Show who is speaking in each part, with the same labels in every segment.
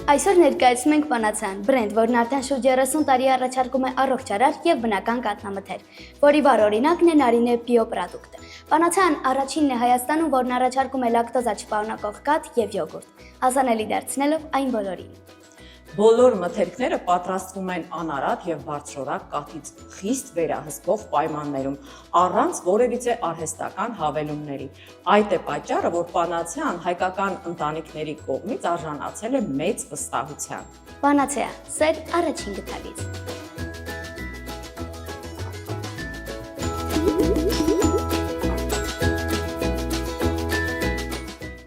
Speaker 1: Այսօր ներկայացնում ենք Պանացեան բրենդ, որն արդեն շուրջ 30 տարի առաջարկում է առողջարար եւ բնական կաթնամթեր, որի վառ օրինակն է Նարինե բիո պրոդուկտը։ Պանացեան առաջինն է Հայաստանում, որն առաջարկում է լակտոզա չպարունակող կաթ եւ յոգուրտ, հասանելի դարձնելով այն բոլորին։
Speaker 2: Բոլոր մթերքները պատրաստվում են անարատ եւ բարձրորակ կաթից խիստ վերահսկող պայմաններում, առանց որևիցե արհեստական հավելումների։ Այդ է պատճառը, որ Պանացեան հայկական ընտանիքների կողմից արժանացել է մեծ վստահության։
Speaker 1: Պանացեա, սեր առաջին գթալից։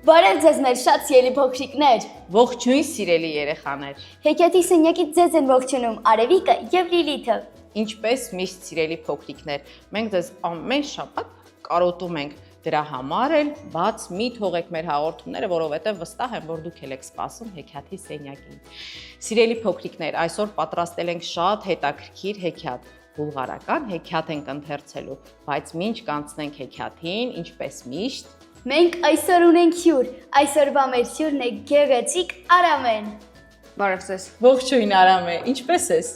Speaker 1: Բարև ձեզ մեր շատ սիրելի փոքրիկներ։
Speaker 2: Ողջույն սիրելի երեխաներ։
Speaker 1: Հեքիաթի սենյակից ձեզ են ողջունում Արևիկը եւ Լիլիթը։
Speaker 2: Ինչպես միշտ սիրելի փոքրիկներ, մենք ձեզ ամեն շաբաթ կարոտում ենք, դրա համար էլ բաց մի թողեք մեր հաղորդումները, որովհետև վստահ եմ, որ դուք եք սպասում հեքիաթի սենյակին։ Սիրելի փոքրիկներ, այսօր պատրաստել ենք շատ հետաքրքիր հեքիաթ։ Բուլղարական հեքիաթ ենք ընթերցելու, բայց մինչ կանցնենք հեքիաթին, ինչպես միշտ
Speaker 1: Մենք այսօր ունենք հյուր, այսօրվա մեր հյուրն է գեղեցիկ Արամեն։
Speaker 3: Բարև ձեզ։
Speaker 2: Ողջույն Արամե, ինչպես ես։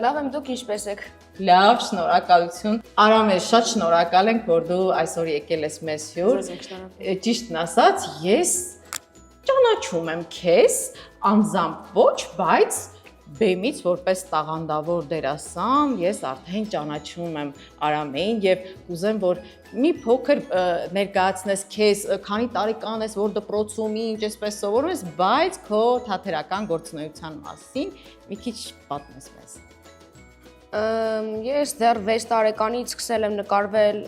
Speaker 3: Լավ եմ, դուք ինչպես եք։
Speaker 2: Լավ, շնորհակալություն։ Արամե, շատ շնորհակալ ենք, որ դու այսօր եկել ես մեզ հյուր։ Ճիշտն ասած, ես ճանաչում եմ քեզ, անձամբ ոչ, բայց բեմից որպես տաղանդավոր դերասան ես արդեն ճանաչում եմ Արամեին եւ կուզեմ, որ մի փոքր ներկայացնես քեզ, քանի տարեկան ես, որ դպրոցում ինչ այսպես սովորում ես, բայց քո թատերական գործունեության մասին մի քիչ պատմես մեզ։
Speaker 3: Ես դեռ 6 տարեկանից սկսել եմ նկարվել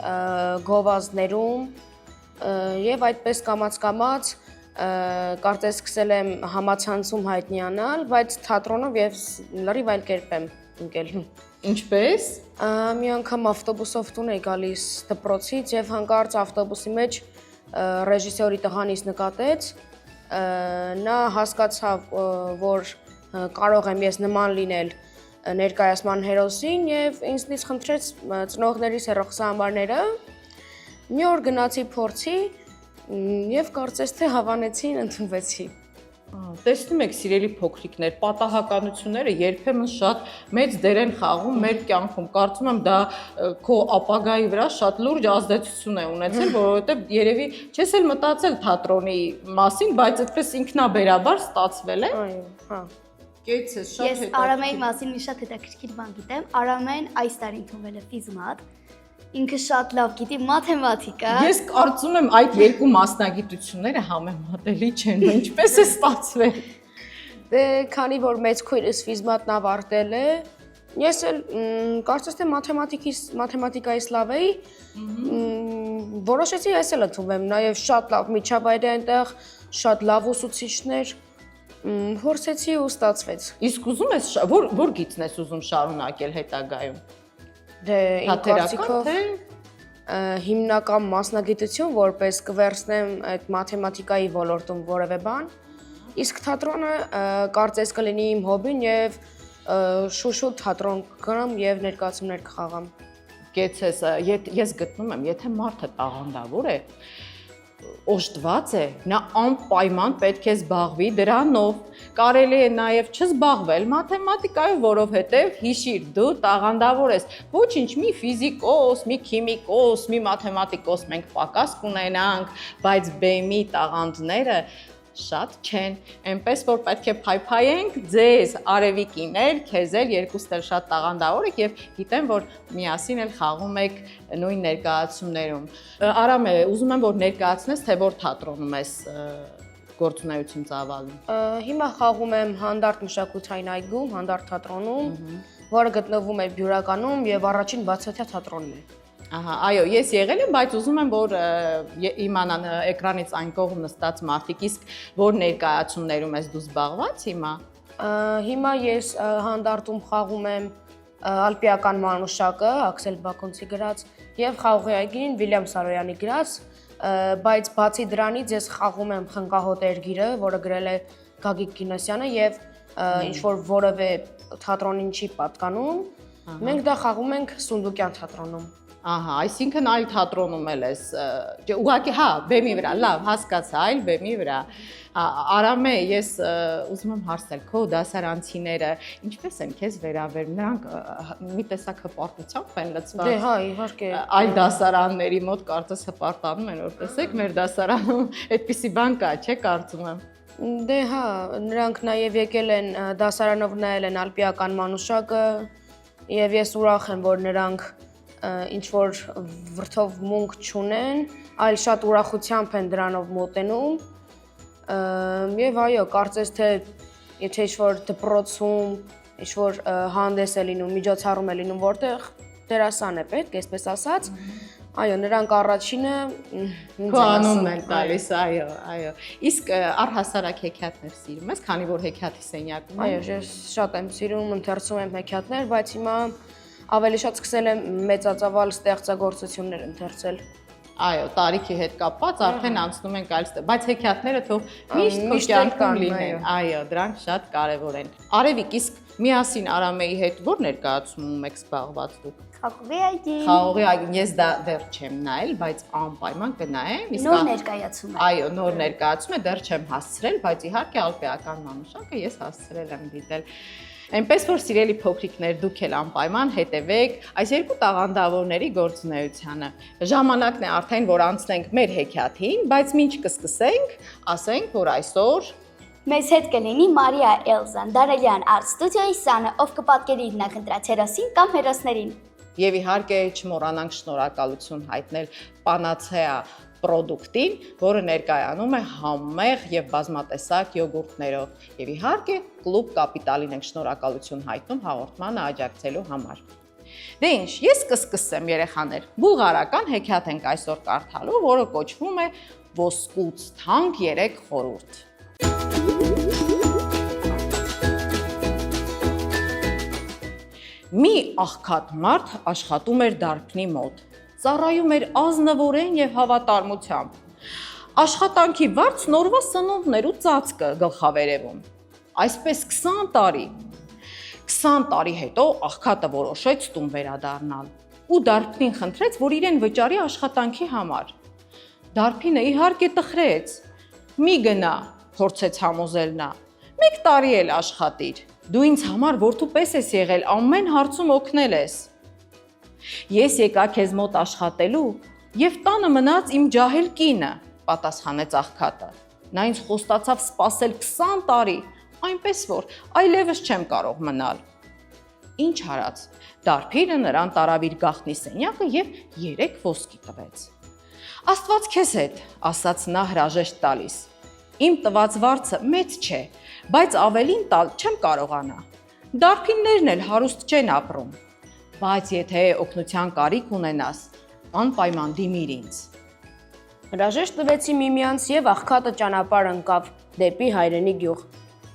Speaker 3: գովազդներում եւ այդպես կամաց-կամաց կարծես սկսել եմ համացանցում հայտնիանալ, բայց թատրոնով եւ լրիվ այլ կերպ եմ ընկել։
Speaker 2: Ինչպես։
Speaker 3: Մի անգամ ավտոբուսով տուն էի գալիս դպրոցից եւ հանկարծ ավտոբուսի մեջ ռեժիսորի տղանից նկատեց, նա հասկացավ, որ կարող եմ ես նման լինել ներկայացման հերոսին եւ ինձնից խնդրեց ծնողներիս հեռախոսահամարները։ Մի օր գնացի փորձի եւ կարծես թե հավանեցին, ընդունվեցի։
Speaker 2: Տեսնում եք, սիրելի փոքրիկներ, պատահականությունները երբեմն շատ մեծ դեր են խաղում մեր կյանքում։ Կարծում եմ դա քո ապագայի վրա շատ լուրջ ազդեցություն է ունեցել, որովհետեւ երևի չես էլ մտածել թատրոնի մասին, բայց այդպես ինքնաբերաբար ստացվել է։
Speaker 3: Այո, հա։
Speaker 1: Ես Արամեի մասին մի շատ հետաքրքիր բան գիտեմ։ Արամեն այս տարի ընդունվել է ֆիզմատ։ Ինքը շատ լավ գիտի մաթեմատիկա։
Speaker 2: Ես կարծում եմ այդ երկու մասնագիտությունները համեմատելի չեն, ինչպես է ստացվել։
Speaker 3: Դե քանի որ մեծ քույրս ֆիզմատն ավարտել է, ես էլ կարծես թե մաթեմատիկայից լավ էի, որոշեցի ես էլ ընդունվեմ, նաև շատ լավ միջավայր է այնտեղ, շատ լավ ուսուցիչներ, փորձեցի ու ստացվեց։
Speaker 2: Իսկ ուզում ես որ գիծն ես ուզում շարունակել հետագայում։
Speaker 3: Դե իմ կարծիքով հիմնական մասնագիտություն, որպես կվերցնեմ այդ մաթեմատիկայի ոլորտում որևէ բան, իսկ թատրոնը կարծես կլինի իմ հոբին եւ շուշուտ թատրոն կգնամ եւ ներկայացումներ կխաղամ։
Speaker 2: Կեցես, ես գտնում եմ, եթե մարդը տաղանդավոր է, օժտված է, նա անպայման պետք է զբաղվի դրանով։ Կարելի է նաև չզբաղվել մաթեմատիկայով, որովհետև հիշիր, դու տաղանդավոր ես։ Ոչինչ, մի ֆիզիկոս, մի քիմիկոս, մի մաթեմատիկոս մենք պակաս կունենանք, բայց բեմի տաղանդները շատ չեն, այնպես որ պետք է փայփայենք ձեզ, Արևիկիներ, քեզ էլ երկուստ էլ շատ տաղանդավոր եք եւ գիտեմ, որ միասին էլ խաղում եք նույն ներկայացումներում։ Արամե, ուզում եմ որ ներկայացնես, թե որ թատրոնում ես գործունեություն ծավալում։
Speaker 3: Հիմա խաղում եմ Հանդարտ մշակութային այգում, Հանդարտ թատրոնում, որը գտնվում է Բյուրականում եւ առաջին բացօթյա թատրոնն է։
Speaker 2: Ահա, այո, ես եղել եմ, բայց ուզում եմ, որ իմանան էկրանից այն կողմ նստած մարդիկ, իսկ որ ներկայացումներում ես դու զբաղված հիմա։
Speaker 3: Հիմա ես Հանդարտում խաղում եմ Ալպիական մանուշակը, Աքսել Բակոնցի գրած, եւ Խաղողի այգին Վիլյամ Սարոյանի գրած, բայց բացի դրանից ես խաղում եմ Խնկահոտ երգիրը, որը գրել է Գագիկ Կինոսյանը եւ ինչ որ որևէ թատրոնին չի պատկանում։ Մենք դա խաղում ենք Սունդուկյան թատրոնում։
Speaker 2: Ահա, այսինքն այլ թատրոնում էլ ես, ուղղակի հա, բեմի վրա, լավ, հասկացա, այլ բեմի վրա։ Արամե, ես ուզում եմ հարցնել, քո դասարանցիները ինչպես են քեզ վերաբերում, նրանք մի տեսակ հպարտությամբ են լցված։
Speaker 3: Դե հա, իհարկե։
Speaker 2: Այլ դասարանների մոտ կարծես հպարտանում են, որ տեսեք, մեր դասարանում այդպիսի բան կա, չէ՞ կարծում եմ։
Speaker 3: Դե հա, նրանք նաև եկել են դասարանով նայել են ալպիական մանուշակը եւ ես ուրախ եմ, որ նրանք ինչ որ վրդով մունք չունեն, այլ շատ ուրախությամբ են դրանով մոտենում։ Եվ այո, կարծես թե եթե ինչ-որ դպրոցում, ինչ-որ հանդես է լինում, միջոցառում է լինում, որտեղ դերասան է պետք, այսպես ասած, այո, նրանք առաջինը
Speaker 2: քո անունն են տալիս, այո։ Իսկ առհասարակ հեքիաթներ սիրում ես, քանի որ հեքիաթի սենյակում
Speaker 3: այո, ես շատ եմ սիրում, ընթերցում եմ հեքիաթներ, բայց հիմա ավելի շատ սկսել եմ մեծածավալ ստեղծագործություններ ընթերցել։
Speaker 2: Այո, տարիքի հետ կապված արդեն անցնում ենք այլ ստեղ, բայց հեքիաթները թող միշտ քո
Speaker 3: միշտ էլ
Speaker 2: կյանքում
Speaker 3: կան,
Speaker 2: լինեն։ Այո, դրանք շատ կարևոր են։ Արևիկ, իսկ միասին Արամեի հետ ո՞ր ներկայացումում եք զբաղված դուք։
Speaker 1: Խաղողի այգին։
Speaker 2: Խաղողի այգին ես դա դեռ չեմ նայել, բայց անպայման կնայեմ։
Speaker 1: Նոր ներկայացում է։
Speaker 2: Այո, նոր ներկայացում է, դեռ չեմ հասցրել, բայց իհարկե ալպիական մանուշակը ես հասցրել եմ դիտել։ Այնպես որ սիրելի փոքրիկներ, դուք էլ անպայման հետևեք այս երկու տաղանդավորների գործունեությանը։ Ժամանակն է արդեն, որ անցնենք մեր հեքիաթին, բայց մինչ կսկսենք, ասենք, որ այսօր
Speaker 1: Մեզ հետ կլինի Մարիա Էլզան, Դարելյան Art Studio-ի սանը, ով կպատկերի ինքնընտրած հերոսին կամ հերոսներին։
Speaker 2: Եվ իհարկե չմոռանանք շնորհակալություն հայտնել Panacea պրոդուկտին, որը ներկայանում է համեղ եւ բազմատեսակ յոգուրտներով։ Եվ իհարկե Կլուբ Կապիտալին ենք շնորհակալություն հայտնում հաղորդմանը աջակցելու համար։ Դե ինչ, ես կսկսեմ երեխաներ։ Բուլղարական հեքիաթ ենք այսօր կարդալու, որը կոչվում է Ոսկուց թանկ 3 խորհուրդ։ Մի աղքատ մարդ աշխատում էր դարբնի մոտ։ Ծառայում էր ազնվորեն եւ հավատարմությամբ։ Աշխատանքի վարձն օրվա սնունդներ ու ծածկը գլխավերևում։ Այսպես 20 տարի։ 20 տարի հետո աղքատը որոշեց տուն վերադառնալ ու դարբնին խնդրեց, որ իրեն վճարի աշխատանքի համար։ Դարբինը իհարկե տխրեց։ Մի գնա, փորձեց համոզել նա։ 1 տարի էլ աշխատիր։ Դու ինձ համար որդու պես ես եղել, ամեն հարցում օգնել ես։ Ես եկա քեզ մոտ աշխատելու եւ տանը մնաց իմ ջահել կինը, պատասխանեց աղքատը։ Նա ինձ խոստացավ սպասել 20 տարի, այնպես որ այլևս չեմ կարող մնալ։ Ինչ արած, դարբինը նրան տարավ իր գաղտնի սենյակը եւ 3 ոսկի տվեց։ Աստված քեզ հետ, ասաց նա հրաժեշտ տալիս։ Իմ տված վարձը մեծ չէ, բայց ավելին տալ չեմ կարողանա։ Դարբիններն էլ հարուստ չեն ապրում։ Բայց եթե օգնության կարիք ունենաս, անպայման դիմիր ինձ։
Speaker 3: Հրաժեշտ տվեցի միմյանց եւ աղքատը ճանապարհ ընկավ դեպի հայրենի գյուղ։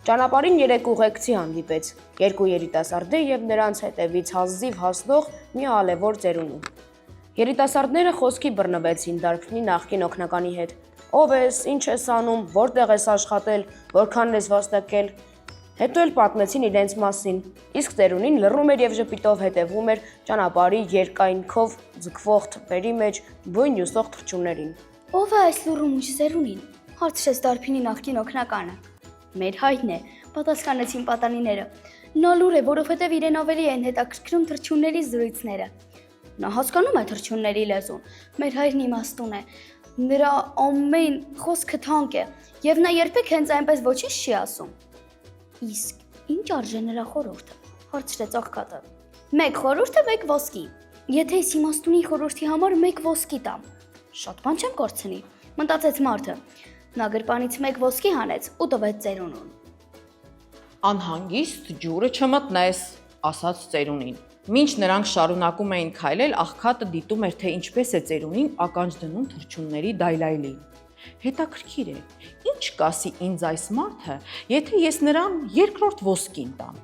Speaker 3: Ճանապարհին 3 ուղեկցի հանդիպեց, 2 երիտասարդներ եւ նրանց հետևից հազիվ հասնող մի ալևոր ծերունու։ Երիտասարդները խոսքի բռնվեցին դարբնի նախկին օգնականի հետ։ Ով ես, ինչ ես անում, որտեղ ես աշխատել, որքան ես վաստակել։ Հետո էլ պատմեցին իրենց մասին։ Իսկ ծերունին լռում էր եւ ժպիտով հետևում էր ճանապարհի երկայնքով ձգվող թփերի մեջ բույն յուսող թռչուններին։
Speaker 1: Ո՞վ է այս լուրումուշ ծերունին, հարցրեց դարբինի նախկին օգնականը։ Մեր հայրն է, պատասխանեցին պատանիները։ Նա լուր է, որովհետև իրեն ավելի են հետաքրքրում թռչունների զրույցները։ Նա հասկանում է թռչունների լեզուն։ Մեր հայրն իմաստուն է։ Նրա ամեն խոսքը թանկ է, եւ նա երբեք հենց այնպես ոչինչ չի ասում։ Իսկ ինչ արժե նրա խորհուրդը, հարցրեց աղքատը։ 1 խորհուրդը 1 ոսկի։ Եթե ես իմաստունի խորհրդի համար 1 ոսկի տամ, շատ բան չեմ կորցնի, մտածեց մարդը։ Նա գրպանից 1 ոսկի հանեց ու տվեց ծերունուն։
Speaker 2: Անհանգիստ ջուրը չմտնես, ասաց ծերունին։ Մինչ նրանք շարունակում էին քայլել, աղքատը դիտում էր, թե ինչպես է ծերունին ականջ դնում թռչունների դայլայլին։ Հետաքրքիր է, ինչ կասի ինձ այս մարդը, եթե ես նրան 2-րդ ոսկին տամ,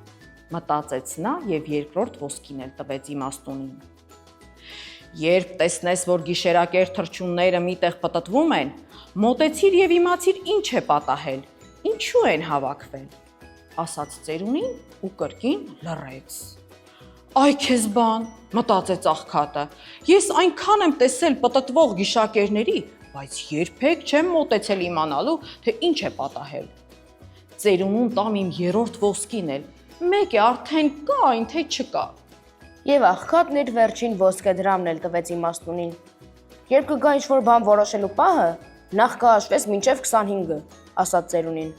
Speaker 2: մտածեց նա եւ 2-րդ ոսկին էլ տվեց իմաստունին։ Երբ տեսնես, որ գիշերակեր թռչունները միտեղ պտտվում են, մոտեցիր եւ իմացիր ինչ է պատահել, ինչու են հավաքվել, ասաց ծերունին ու կրկին լռեց։ Այ քեզ բան, մտածեց աղքատը։ Ես այնքան եմ տեսել պտտվող գիշակերների, բայց երբեք չեմ մոտեցել իմանալու, թե ինչ է պատահել։ Ծերունուն տամ իմ երրորդ ոսկին էլ, մեկ է արդեն կա, այն թե չկա։
Speaker 3: Եվ աղքատն իր վերջին ոսկե դրամն էլ տվեց իմաստունին։ Երբ կգա ինչ-որ բան որոշելու պահը, նախ կհաշվես մինչև 25-ը, ասաց ծերունին։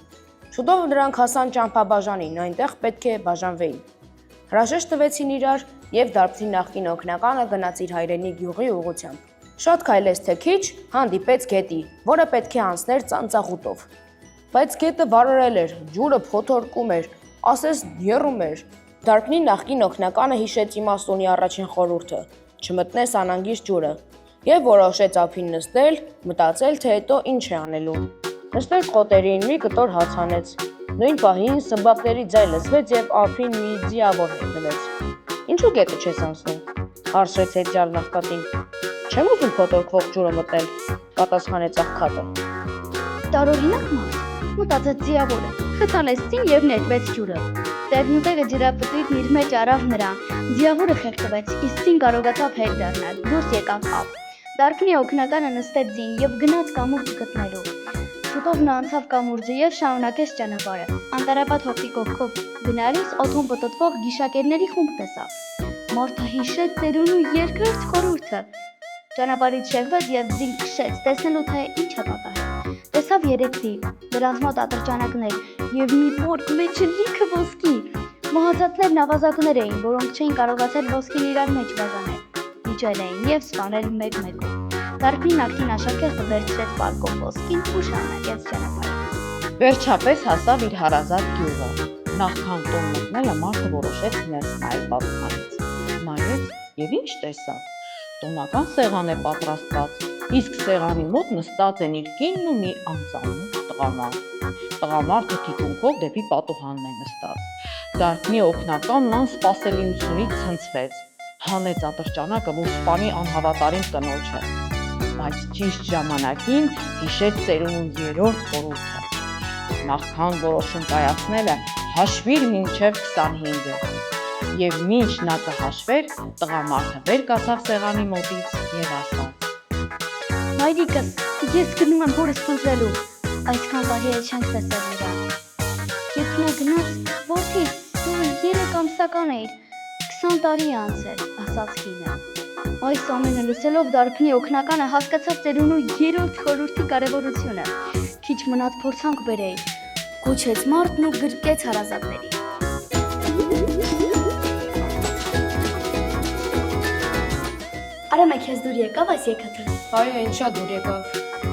Speaker 3: Շուտով նրանք հասան ճամփաբաժանին, այնտեղ պետք է բաժանվեին։ Հրաժեշտ տվեցին իրար եւ դարբնի նախկին օգնականը գնաց իր հայրենի գյուղի ուղղությամբ։ Շատ քայլեց թե քիչ, հանդիպեց գետի, որը պետք է անցներ ծանծաղուտով։ Բայց գետը վարարել էր, ջուրը փոթորկում էր, ասես եռում էր։ Դարբնի նախկին օգնականը հիշեց իմաստունի առաջին խորհուրդը՝ չմտնես անանգիստ ջուրը, եւ որոշեց ափին նստել, մտածել, թե հետո ինչ է անելու։ Նստեց խոտերին, մի կտոր հաց հանեց։ Նույն պահին սմբակների ձայն լսվեց եւ ափին մի ձիավոր հայտնվեց։ Ինչու գետը չես անցնում, հարցրեց հետյալ նախկատին։ Չեմ ուզում փոթորկվող ջուրը մտնել, պատասխանեց աղքատը։
Speaker 1: Տարօրինակ մարդ, մտածեց ձիավորը, խցանեց ծին եւ նետվեց ջուրը։ Տերնուտերը ջրապտույտն իր մեջ առավ նրան, ձիավորը խեղդվեց, իսկ ծին կարողացավ հետ դառնալ, դուրս եկավ ափ։ Դարբնի օգնականը նստեց ձին եւ գնաց կամուրջ գտնելու։ Շուտով նա անցավ կամուրջը եւ շարունակեց ճանապարհը։ Անտառապատ հովտի կողքով գնալիս օդում պտտվող գիշակերների խումբ տեսավ։ Մարդը հիշեց ծերունու երկրորդ խորհուրդը։ Ճանապարհից շեղվեց եւ ձին քշեց, տեսնելու թե ինչ է պատահել։ Տեսավ երեք ձի, դրանց մոտ ատրճանակներ եւ մի պորկ մեջը լիքը ոսկի։ Մահացածներն ավազակներ էին, որոնք չէին կարողացել ոսկին իրար մեջ բաժանել։ Իջել էին եւ սպանել մեկ-մեկով։ Դարբնի նախկին աշակերտը վերցրեց պարկով ոսկին ու շարունակեց ճանապարհը։
Speaker 2: Վերջապես հասավ իր հարազատ գյուղը։ Նախքան տուն մտնելը մարդը որոշեց ներս նայել պատուհանից։ Նայեց եւ ինչ տեսավ։ Տոնական սեղան է պատրաստված, իսկ սեղանի մոտ նստած են իր կինն ու մի անծանոթ տղամարդ։ Տղամարդը թիկունքով դեպի պատուհանն է նստած։ Դարբնի օգնականն անսպասելիությունից ցնցվեց։ Հանեց ատրճանակը, որ սպանի անհավատարիմ կնոջը, բայց ճիշտ ժամանակին հիշեց ծերունու երրորդ խորհուրդը։ Նախքան որոշում կայացնելը հաշվիր մինչև 25-ը։ Եվ մինչ նա կհաշվեր, տղամարդը վեր կացավ սեղանի մոտից եւ ասաց.
Speaker 1: Մայրիկս, ես գնում եմ հորս փնտրելու, այսքան տարի էլ չենք տեսել նրան։ Երբ նա գնաց, որդի, դու 3 ամսական էիր, 20 տարի է անցել, ասաց կինը։ Այս ամենը լսելով Դարբնի օգնականը հասկացավ ծերունու երրորդ խորհրդի կարևորությունը։ Քիչ մնաց փորձանք բերեի, գոչեց մարդն ու գրկեց հարազատների։ Արամը քեզ դուր եկավ այս եկաթը։
Speaker 3: Այո, ինչա դուր եկավ։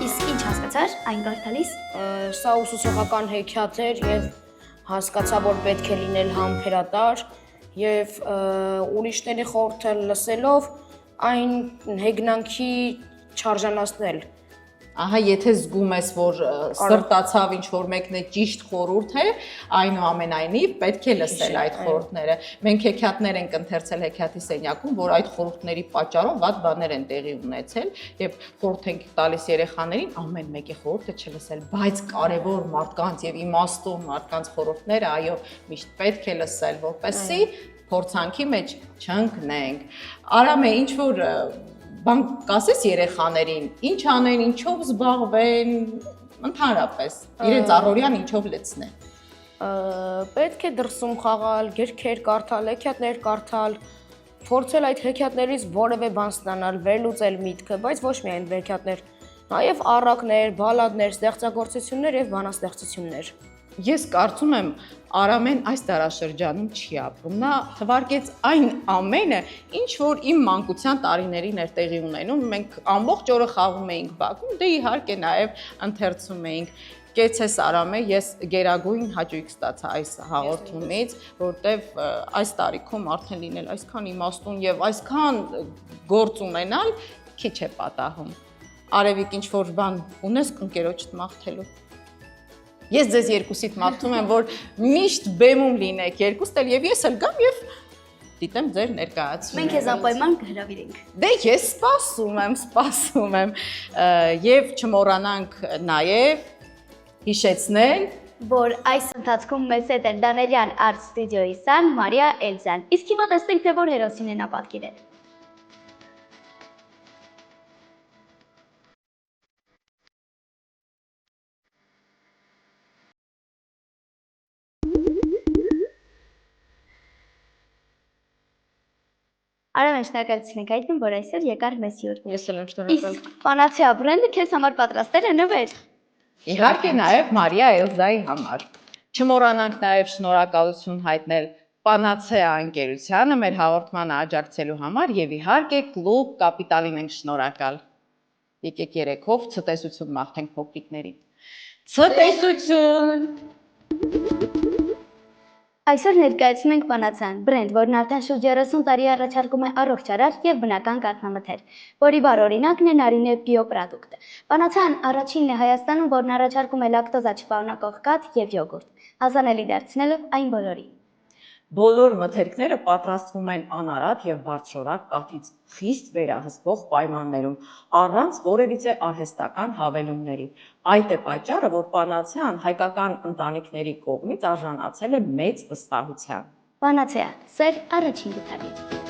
Speaker 1: Իսկ ինչ հասկացար այն կարդալիս։
Speaker 3: Սա ուսուցողական հեքիաթ էր եւ հասկացա, որ պետք է լինել համբերատար եւ ուրիշների խորհուրդը լսելով այն հեգնանքի չարժանացնել։
Speaker 2: Ահա, եթե զգում ես, որ սրտացավ ինչ-որ մեկն է ճիշտ խորհուրդ է, այնուամենայնիվ պետք է լսել այդ խորհուրդները։ Մենք հեքիաթներ ենք ընթերցել հեքիաթի սենյակում, որ այդ խորհուրդների պատճառով վատ բաներ են տեղի ունեցել, եւ խորհուրդ ենք տալիս երեխաներին ամեն մեկի խորհուրդը չլսել, բայց կարևոր մարդկանց եւ իմաստուն մարդկանց խորհուրդները, այո, միշտ պետք է լսել, որպեսզի փորձանքի մեջ չընկնենք։ Արամ է, ինչ որ բան կասես երեխաներին, ինչ անեն, ինչով զբաղվեն, ընդհանրապես, իրենց առօրյան ինչով լցնեն։
Speaker 3: Պետք է դրսում խաղալ, գրքեր կարդալ, հեքիաթներ կարդալ, փորձել այդ հեքիաթներից որևէ բան ստանալ, վերլուծել միտքը, բայց ոչ միայն հեքիաթներ, նաև առակներ, բալադներ, ստեղծագործություններ եւ բանաստեղծություններ։
Speaker 2: Ես կարծում եմ Արամեն այս դարաշրջանում չի ապրում, նա թվարկեց այն ամենը, ինչ որ իմ մանկության տարիներին էր տեղի ունենում, մենք ամբողջ օրը խաղում էինք բակում, դե իհարկե նաև ընթերցում էինք։ Կեցես Արամե, ես գերագույն հաճույք ստացա այս հաղորդումից, որտեվ այս տարիքում արդեն լինել այսքան իմաստուն եւ այսքան գործ ունենալ քիչ է պատահում։ Արևիկ, ինչ որ բան ունես ընկերոջդ մաղթելու։ Ես ձեզ երկուսիդ մաղթում եմ, որ միշտ բեմում լինեք երկուստ էլ եւ ես էլ գամ եւ դիտեմ ձեր ներկայացումը։
Speaker 1: Մենք քեզ անպայման կհրավիրենք։
Speaker 2: Դե ես սպասում եմ եւ չմոռանանք նաեւ հիշեցնել,
Speaker 1: որ այս ընթացքում մեզ հետ են Դանելյան Art Studio-ի Սան, Մարիա Էլզան։ Իսկ հիմա տեսնենք, թե որ հերոսին է նա պատկերել։ Արամ են շնորհակալություն ենք հայտնում, որ այսօր եկար մեզ հյուր։
Speaker 3: Ես էլ եմ շնորհակալ։
Speaker 1: Իսկ Պանացիա բրենդը քեզ համար պատրաստել է նվեր։
Speaker 2: Իհարկե նաև Մարիա Էլզայի համար։ Չմոռանանք նաև շնորհակալություն հայտնել Պանացեա ընկերությանը մեր հաղորդմանը աջակցելու համար եւ իհարկե Կլուբ Կապիտալին ենք շնորհակալ։ Եկեք երեքով ցտեսություն մաղթենք փոքրիկներին։ Ցտեսություն։
Speaker 1: Այսօր ներկայացնում ենք Պանացեան, բրենդ, որն արդեն շուրջ 30 տարի առաջարկում է առողջարար եւ բնական կաթնամթեր, որի բառ օրինակն է Նարինե բիոպրոդուկտը։ Պանացեան առաջինն է Հայաստանում, որն առաջարկում է լակտոզա չպարունակող կաթ եւ յոգուրտ, հասանելի դարձնելով այն բոլորին։
Speaker 2: Բոլոր մթերքները պատրաստվում են անարատ եւ բարձրորակ կաթից խիստ վերահսկող պայմաններում, առանց որևիցե արհեստական հավելումների։ Այդ է պատճառը, որ Պանացեան հայկական ընտանիքների կողմից արժանացել է մեծ վստահության։
Speaker 1: Պանացեա, սեր առաջին գտարի։